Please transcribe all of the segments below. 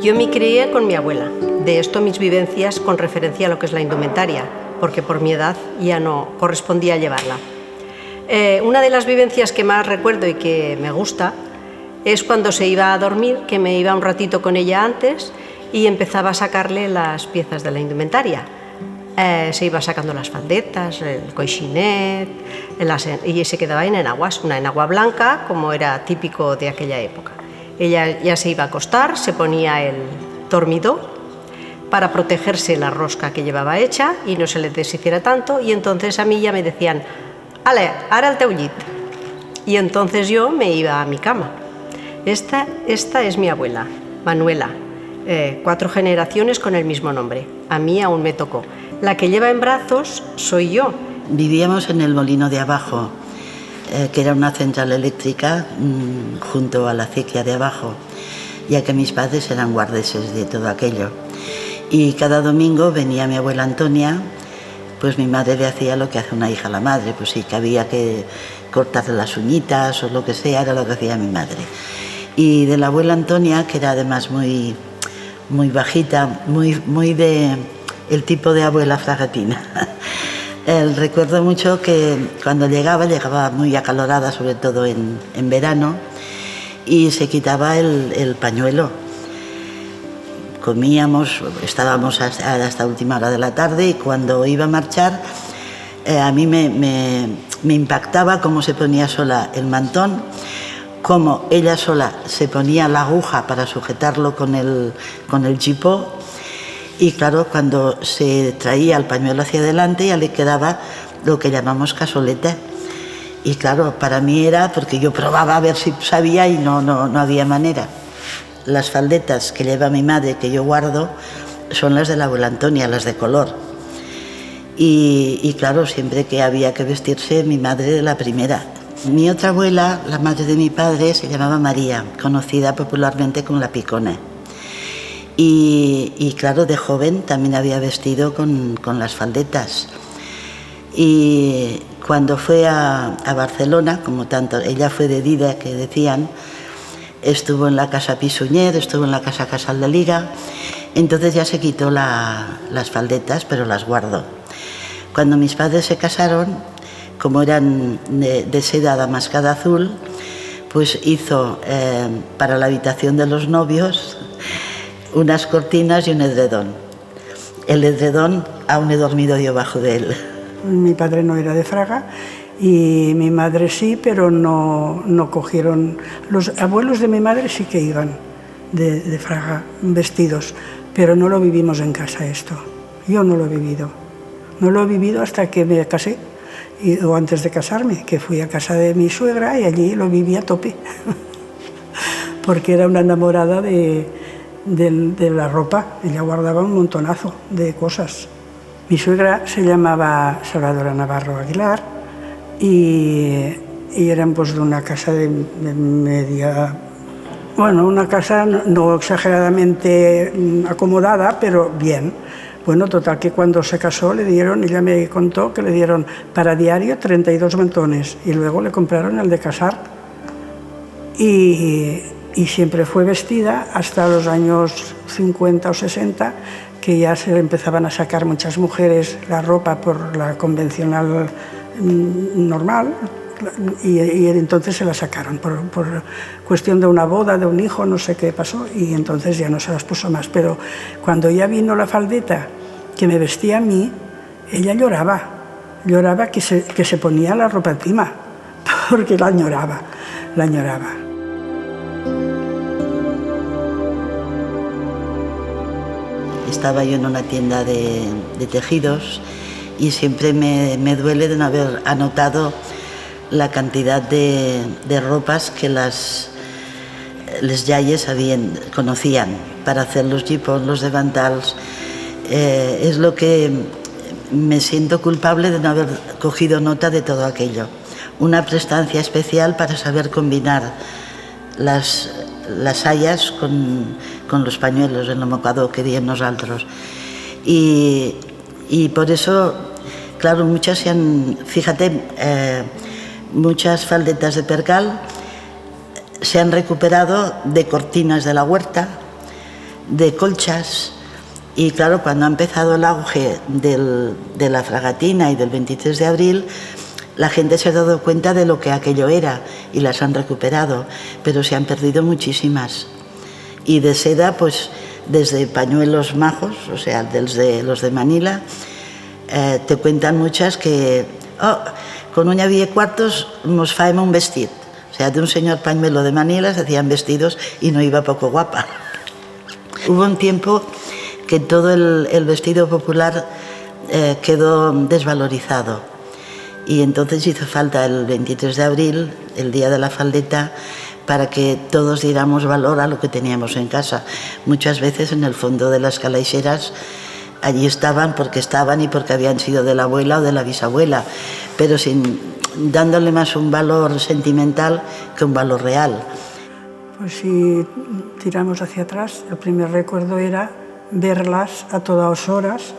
Yo me crié con mi abuela. De esto mis vivencias con referencia a lo que es la indumentaria, porque por mi edad ya no correspondía llevarla. Una de las vivencias que más recuerdo y que me gusta es cuando se iba a dormir, que me iba un ratito con ella antes y empezaba a sacarle las piezas de la indumentaria. Se iba sacando las faldetas, el coixinet, y se quedaba en enaguas, una enagua blanca, como era típico de aquella época. Ella ya se iba a acostar, se ponía el dormidor para protegerse la rosca que llevaba hecha y no se le deshiciera tanto, y entonces a mí ya me decían: «Ale, ara el teu llit». Y entonces yo me iba a mi cama. Esta es mi abuela, Manuela, 4 generaciones con el mismo nombre. A mí aún me tocó. La que lleva en brazos soy yo. Vivíamos en el molino de abajo, que era una central eléctrica junto a la acequia de abajo, ya que mis padres eran guardeses de todo aquello. Y cada domingo venía mi abuela Antonia, pues mi madre le hacía lo que hace una hija a la madre, pues sí, que había que cortarle las uñitas o lo que sea, era lo que hacía mi madre. Y de la abuela Antonia, que era además muy bajita, muy de el tipo de abuela fragatina. Recuerdo mucho que cuando llegaba muy acalorada, sobre todo en verano, y se quitaba el pañuelo. Comíamos, estábamos hasta última hora de la tarde, y cuando iba a marchar, a mí me impactaba cómo se ponía sola el mantón, cómo ella sola se ponía la aguja para sujetarlo con el chipó. Y claro, cuando se traía el pañuelo hacia adelante ya le quedaba lo que llamamos casoleta. Y claro, para mí era porque yo probaba a ver si sabía y no había manera. Las faldetas que lleva mi madre, que yo guardo, son las de la abuela Antonia, las de color. Y claro, siempre que había que vestirse, mi madre de la primera. Mi otra abuela, la madre de mi padre, se llamaba María, conocida popularmente como la Picona. Y claro, de joven también había vestido con las faldetas. Y cuando fue a Barcelona, como tanto, ella fue de Dida, que decían, estuvo en la casa Pisuñer, estuvo en la casa Casal de Liga, entonces ya se quitó las faldetas, pero las guardó. Cuando mis padres se casaron, como eran de seda damascada azul, pues hizo para la habitación de los novios unas cortinas y un edredón. El edredón aún he dormido yo bajo de él. Mi padre no era de Fraga y mi madre sí, pero no cogieron. Los abuelos de mi madre sí que iban de Fraga vestidos, pero no lo vivimos en casa esto. Yo no lo he vivido. No lo he vivido hasta que me casé, o antes de casarme, que fui a casa de mi suegra y allí lo viví a tope, porque era una enamorada de la ropa. Ella guardaba un montonazo de cosas. Mi suegra se llamaba Salvadora Navarro Aguilar y eran pues de una casa de media, bueno, una casa no exageradamente acomodada, pero bien. Bueno, total que cuando se casó le dieron, ella me contó que le dieron para diario 32 mantones y luego le compraron el de casar y siempre fue vestida hasta los años 50 o 60, que ya se empezaban a sacar muchas mujeres la ropa por la convencional normal, y entonces se la sacaron por cuestión de una boda, de un hijo, no sé qué pasó, y entonces ya no se las puso más. Pero cuando ya vino la faldeta que me vestía a mí, ella lloraba que se ponía la ropa encima, porque la añoraba. Estaba yo en una tienda de tejidos y siempre me duele de no haber anotado la cantidad de ropas que les yayes conocían para hacer los jipons, los davantals. Es lo que me siento culpable de no haber cogido nota de todo aquello. Una prestancia especial para saber combinar las sayas con los pañuelos en el mocador que diem nosaltres. Y por eso, claro, muchas muchas faldetas de percal se han recuperado de cortinas de la huerta, de colchas. Y claro, cuando ha empezado el auge de la fragatina y del 23 de abril, la gente se ha dado cuenta de lo que aquello era y las han recuperado, pero se han perdido muchísimas. Y de seda, pues desde pañuelos majos, o sea, desde los de Manila, te cuentan muchas que con una 10 quartos nos faem un vestit. O sea, de un señor pañuelo de Manila se hacían vestidos y no iba poco guapa. Hubo un tiempo que todo el vestido popular quedó desvalorizado y entonces hizo falta el 23 de abril, el día de la faldeta, para que todos diéramos valor a lo que teníamos en casa. Muchas veces en el fondo de las calaixeras allí estaban y porque habían sido de la abuela o de la bisabuela, pero dándole más un valor sentimental que un valor real. Pues si tiramos hacia atrás, el primer recuerdo era verlas a todas horas,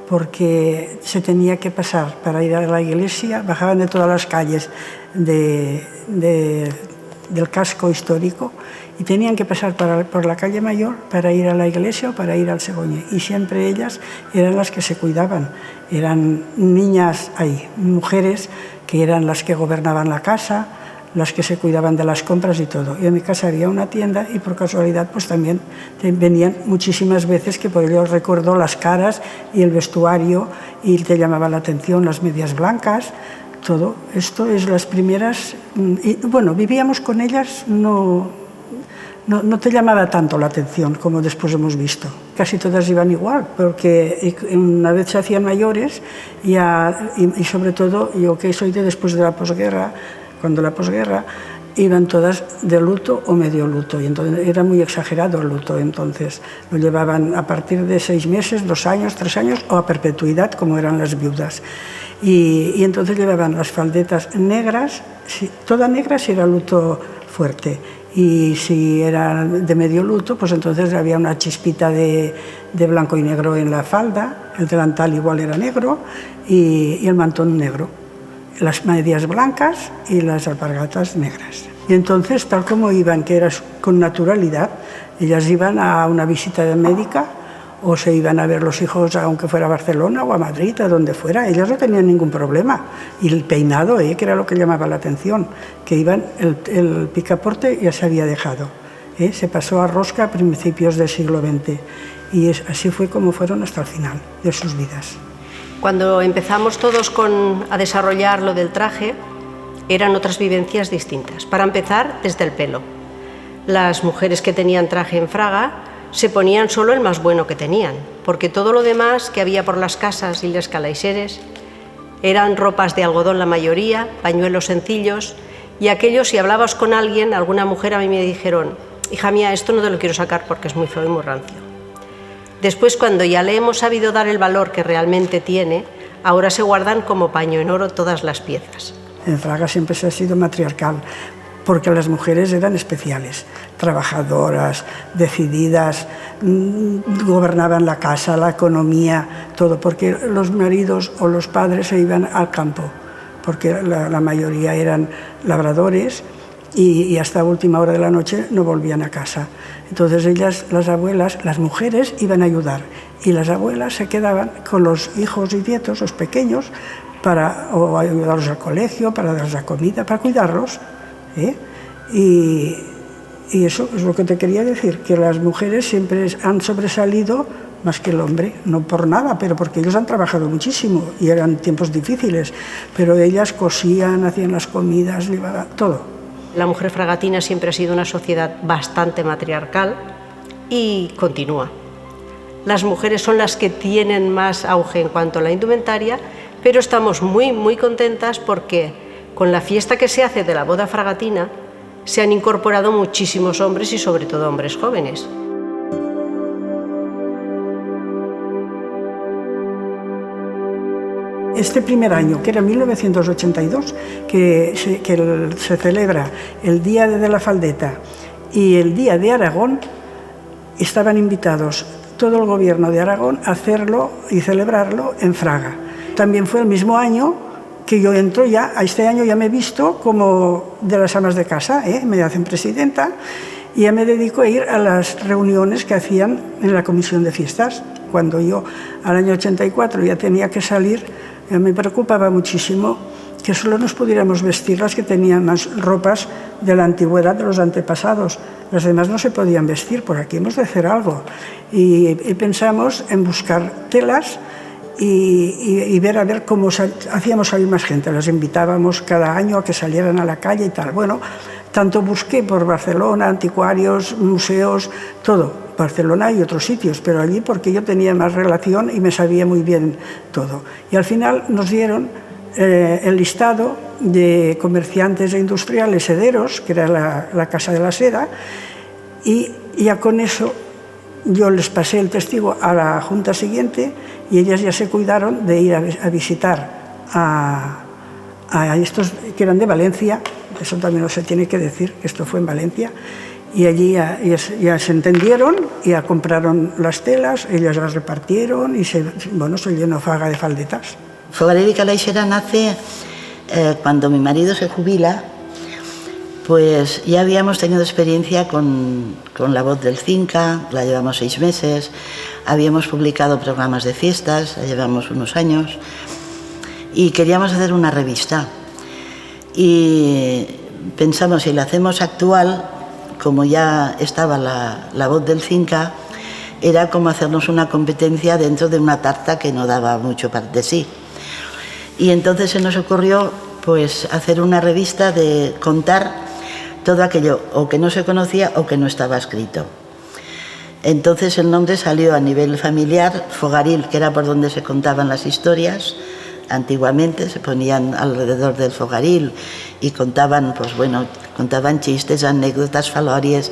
porque se tenía que pasar para ir a la iglesia, bajaban de todas las calles del casco histórico y tenían que pasar por la calle Mayor para ir a la iglesia o para ir al Segoñe. Y siempre ellas eran las que se cuidaban, eran mujeres que eran las que gobernaban la casa, las que se cuidaban de las compras y todo. Y en mi casa había una tienda y por casualidad pues también venían muchísimas veces, que por ello recuerdo las caras y el vestuario, y te llamaba la atención las medias blancas, todo. Esto es las primeras, y bueno, vivíamos con ellas, no te llamaba tanto la atención como después hemos visto. Casi todas iban igual, porque una vez se hacían mayores y sobre todo yo que soy de después de la posguerra, cuando la posguerra, iban todas de luto o medio luto, y entonces era muy exagerado el luto, entonces lo llevaban a partir de 6 meses, 2 años, 3 años o a perpetuidad, como eran las viudas. Y entonces llevaban las faldetas negras, toda negra si era luto fuerte, y si era de medio luto, pues entonces había una chispita de blanco y negro en la falda, el delantal igual era negro y el mantón negro, las medias blancas y las alpargatas negras. Y entonces, tal como iban, que era con naturalidad, ellas iban a una visita médica o se iban a ver los hijos, aunque fuera a Barcelona o a Madrid, a donde fuera, ellas no tenían ningún problema. Y el peinado, que era lo que llamaba la atención, que iban, el picaporte ya se había dejado, se pasó a rosca a principios del siglo XX, y así fue como fueron hasta el final de sus vidas. Cuando empezamos todos a desarrollar lo del traje, eran otras vivencias distintas. Para empezar, desde el pelo. Las mujeres que tenían traje en Fraga se ponían solo el más bueno que tenían, porque todo lo demás que había por las casas y las calaixeres eran ropas de algodón la mayoría, pañuelos sencillos, y aquello, si hablabas con alguien, alguna mujer a mí me dijeron: hija mía, esto no te lo quiero sacar porque es muy feo y muy rancio. Después, cuando ya le hemos sabido dar el valor que realmente tiene, ahora se guardan como paño en oro todas las piezas. En Fraga siempre se ha sido matriarcal, porque las mujeres eran especiales, trabajadoras, decididas, gobernaban la casa, la economía, todo, porque los maridos o los padres se iban al campo, porque la mayoría eran labradores y hasta última hora de la noche no volvían a casa. Entonces ellas, las abuelas, las mujeres iban a ayudar y las abuelas se quedaban con los hijos y nietos, los pequeños, para ayudarlos al colegio, para darles la comida, para cuidarlos. Y eso es lo que te quería decir, que las mujeres siempre han sobresalido más que el hombre, no por nada, pero porque ellos han trabajado muchísimo y eran tiempos difíciles, pero ellas cosían, hacían las comidas, llevaban todo. La mujer fragatina siempre ha sido una sociedad bastante matriarcal y continúa. Las mujeres son las que tienen más auge en cuanto a la indumentaria, pero estamos muy, muy contentas porque con la fiesta que se hace de la boda fragatina se han incorporado muchísimos hombres y sobre todo hombres jóvenes. Este primer año, que era 1982, que se celebra el Día de la Faldeta y el Día de Aragón, estaban invitados todo el gobierno de Aragón a hacerlo y celebrarlo en Fraga. También fue el mismo año que yo entro ya, a este año ya me he visto como de las amas de casa, me hacen presidenta y ya me dedico a ir a las reuniones que hacían en la comisión de fiestas. Cuando yo, al año 84, ya tenía que salir, me preocupaba muchísimo que solo nos pudiéramos vestir las que tenían más ropas de la antigüedad, de los antepasados. Las demás no se podían vestir, por aquí hemos de hacer algo. Y pensamos en buscar telas y ver a ver cómo hacíamos salir más gente. Las invitábamos cada año a que salieran a la calle y tal. Bueno, tanto busqué por Barcelona, anticuarios, museos, todo. Barcelona y otros sitios, pero allí porque yo tenía más relación y me sabía muy bien todo. Y al final nos dieron el listado de comerciantes e industriales sederos, que era la Casa de la Seda, y ya con eso yo les pasé el testigo a la junta siguiente y ellas ya se cuidaron de ir a visitar a estos que eran de Valencia, eso también no se tiene que decir, que esto fue en Valencia, y allí ya se entendieron, ya compraron las telas, ellas las repartieron y se llenó Fraga de faldetas. Fogaril y Calaixera nace cuando mi marido se jubila, pues ya habíamos tenido experiencia con La Voz del Cinca, la llevamos 6 meses, habíamos publicado programas de fiestas, la llevamos unos años, y queríamos hacer una revista. Y pensamos, si la hacemos actual, como ya estaba la Voz del Cinca, era como hacernos una competencia dentro de una tarta que no daba mucho de sí. Y entonces se nos ocurrió pues hacer una revista de contar todo aquello o que no se conocía o que no estaba escrito. Entonces el nombre salió a nivel familiar, Fogaril, que era por donde se contaban las historias. Antiguamente se ponían alrededor del fogaril y contaban, pues bueno, contaban chistes, anécdotas, falorias.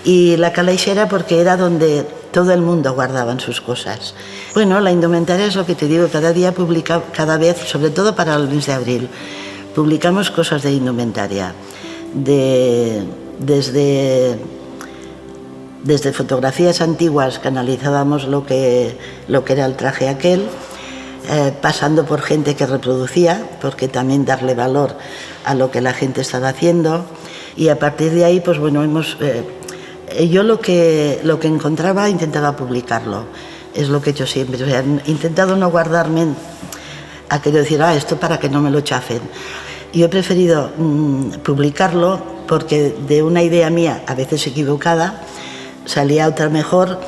Y la Calaixera porque era donde todo el mundo guardaban sus cosas. Bueno, la indumentaria es lo que te digo, cada día cada vez, sobre todo para el mes de abril, publicamos cosas de indumentaria, desde fotografías antiguas que analizábamos lo que era el traje aquel, pasando por gente que reproducía, porque también darle valor a lo que la gente estaba haciendo, y a partir de ahí, pues bueno, yo lo que encontraba intentaba publicarlo, es lo que he hecho siempre, o sea, he intentado no guardarme aquello de decir, esto para que no me lo chafen. Yo he preferido publicarlo porque de una idea mía, a veces equivocada, salía otra mejor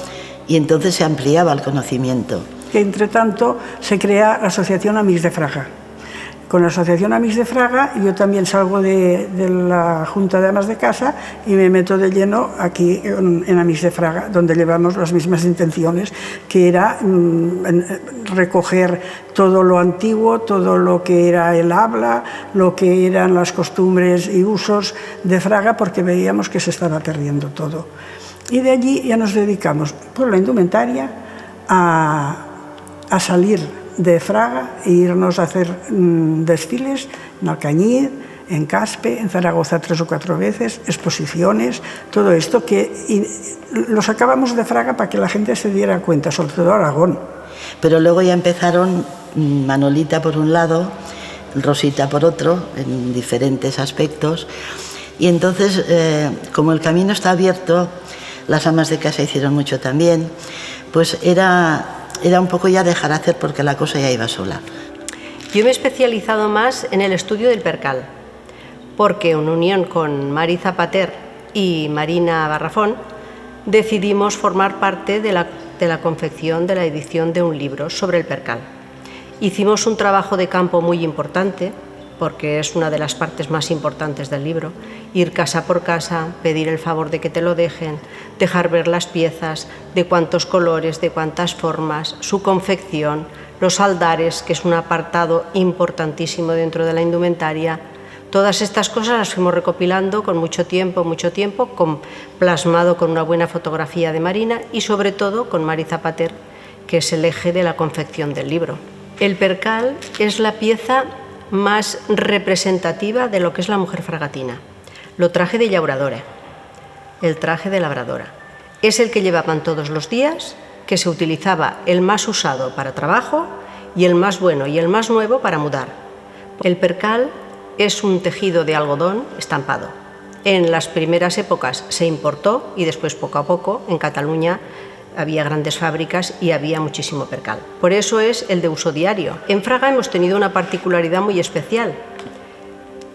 y entonces se ampliaba el conocimiento. Que entre tanto se crea la Asociación Amics de Fraga. Con la Asociación Amics de Fraga yo también salgo de la Junta de Amas de Casa y me meto de lleno aquí en Amics de Fraga, donde llevamos las mismas intenciones, que era recoger todo lo antiguo, todo lo que era el habla, lo que eran las costumbres y usos de Fraga, porque veíamos que se estaba perdiendo todo. Y de allí ya nos dedicamos por la indumentaria a salir de Fraga e irnos a hacer desfiles en Alcañiz, en Caspe, en Zaragoza 3 o 4 veces, exposiciones, todo esto que lo sacábamos de Fraga para que la gente se diera cuenta, sobre todo Aragón. Pero luego ya empezaron Manolita por un lado, Rosita por otro, en diferentes aspectos, y entonces, como el camino está abierto, las amas de casa hicieron mucho también, pues era un poco ya dejar hacer porque la cosa ya iba sola. Yo me he especializado más en el estudio del percal, porque en unión con Mari Zapater y Marina Barrafón decidimos formar parte de la confección de la edición de un libro sobre el percal. Hicimos un trabajo de campo muy importante, porque es una de las partes más importantes del libro, ir casa por casa, pedir el favor de que te lo dejen, dejar ver las piezas, de cuántos colores, de cuántas formas, su confección, los aldares, que es un apartado importantísimo dentro de la indumentaria. Todas estas cosas las fuimos recopilando con mucho tiempo, plasmado con una buena fotografía de Marina y sobre todo con Mari Zapater, que es el eje de la confección del libro. El percal es la pieza más representativa de lo que es la mujer fragatina. Lo traje de llauradora, el traje de labradora. Es el que llevaban todos los días, que se utilizaba el más usado para trabajo y el más bueno y el más nuevo para mudar. El percal es un tejido de algodón estampado En las primeras épocas se importó y después, poco a poco, en Cataluña había grandes fábricas y había muchísimo percal. Por eso es el de uso diario. En Fraga hemos tenido una particularidad muy especial.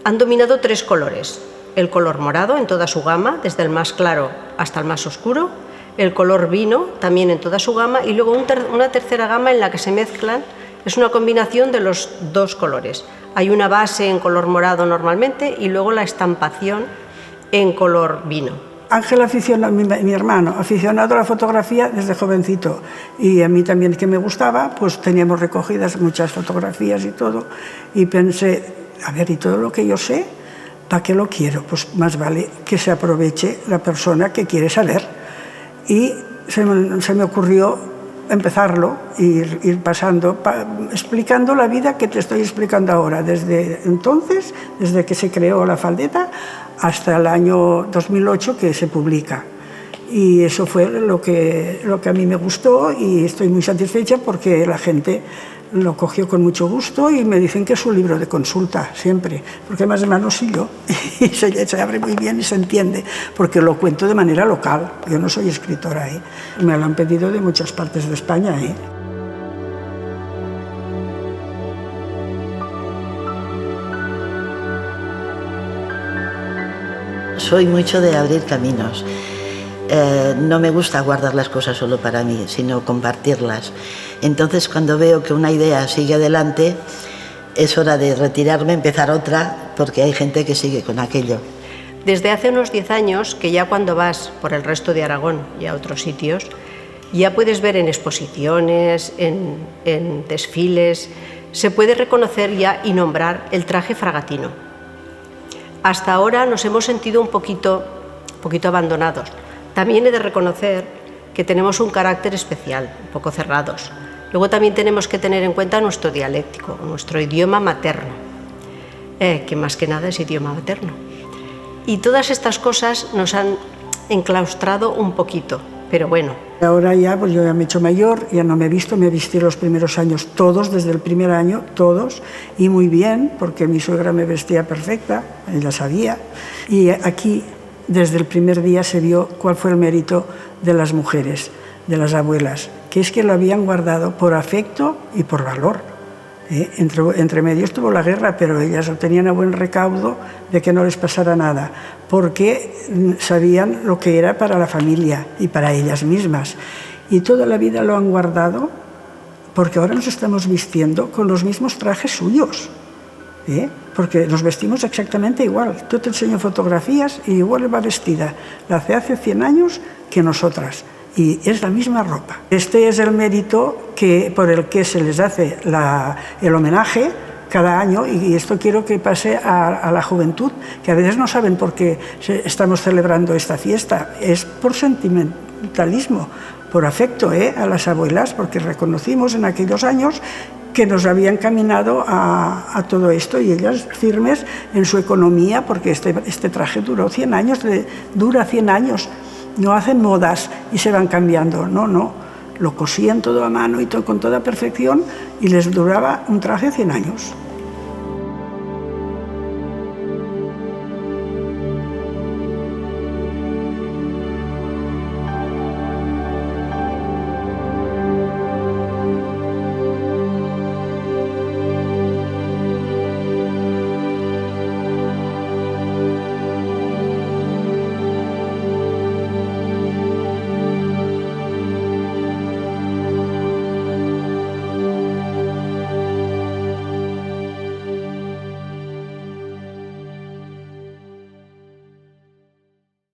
Han dominado 3 colores. El color morado en toda su gama, desde el más claro hasta el más oscuro, el color vino también en toda su gama y luego una tercera gama en la que se mezclan, es una combinación de los 2 colores. Hay una base en color morado normalmente y luego la estampación en color vino. Ángel mi hermano, aficionado a la fotografía desde jovencito, y a mí también, que me gustaba, pues teníamos recogidas muchas fotografías y todo, y pensé, a ver, y todo lo que yo sé, ¿para qué lo quiero? Pues más vale que se aproveche la persona que quiere saber. Y se me ocurrió empezarlo, ir pasando, explicando la vida que te estoy explicando ahora, desde entonces, desde que se creó la faldeta, hasta el año 2008 que se publica. Y eso fue lo que a mí me gustó y estoy muy satisfecha porque la gente lo cogió con mucho gusto y me dicen que es un libro de consulta siempre, porque además manosillo y se abre muy bien y se entiende, porque lo cuento de manera local. Yo no soy escritora, me lo han pedido de muchas partes de España. Soy mucho de abrir caminos. No me gusta guardar las cosas solo para mí, sino compartirlas. Entonces, cuando veo que una idea sigue adelante, es hora de retirarme, empezar otra, porque hay gente que sigue con aquello. Desde hace unos 10 años, que ya cuando vas por el resto de Aragón y a otros sitios, ya puedes ver en exposiciones, en desfiles, se puede reconocer ya y nombrar el traje fragatino. Hasta ahora nos hemos sentido un poquito abandonados. También he de reconocer que tenemos un carácter especial, un poco cerrados. Luego también tenemos que tener en cuenta nuestro dialéctico, nuestro idioma materno, que más que nada es idioma materno. Y todas estas cosas nos han enclaustrado un poquito, pero bueno. Ahora ya, pues yo ya me he hecho mayor, ya no me he visto, me vestí los primeros años todos, desde el primer año, todos, y muy bien, porque mi suegra me vestía perfecta, ella sabía, y aquí desde el primer día se vio cuál fue el mérito de las mujeres, de las abuelas, que es que lo habían guardado por afecto y por valor. Entre medio estuvo la guerra, pero ellas tenían a buen recaudo de que no les pasara nada, porque sabían lo que era para la familia y para ellas mismas. Y toda la vida lo han guardado, porque ahora nos estamos vistiendo con los mismos trajes suyos. Porque nos vestimos exactamente igual. Yo te enseño fotografías y igual va vestida la hace 100 años que nosotras, y es la misma ropa. Este es el mérito por el que se les hace el homenaje cada año, y esto quiero que pase a la juventud, que a veces no saben por qué estamos celebrando esta fiesta. Es por sentimentalismo, por afecto a las abuelas, porque reconocimos en aquellos años que nos habían caminado a todo esto, y ellas firmes en su economía, porque este traje duró 100 años, dura 100 años, no hacen modas y se van cambiando, no, lo cosían todo a mano y todo con toda perfección, y les duraba un traje 100 años.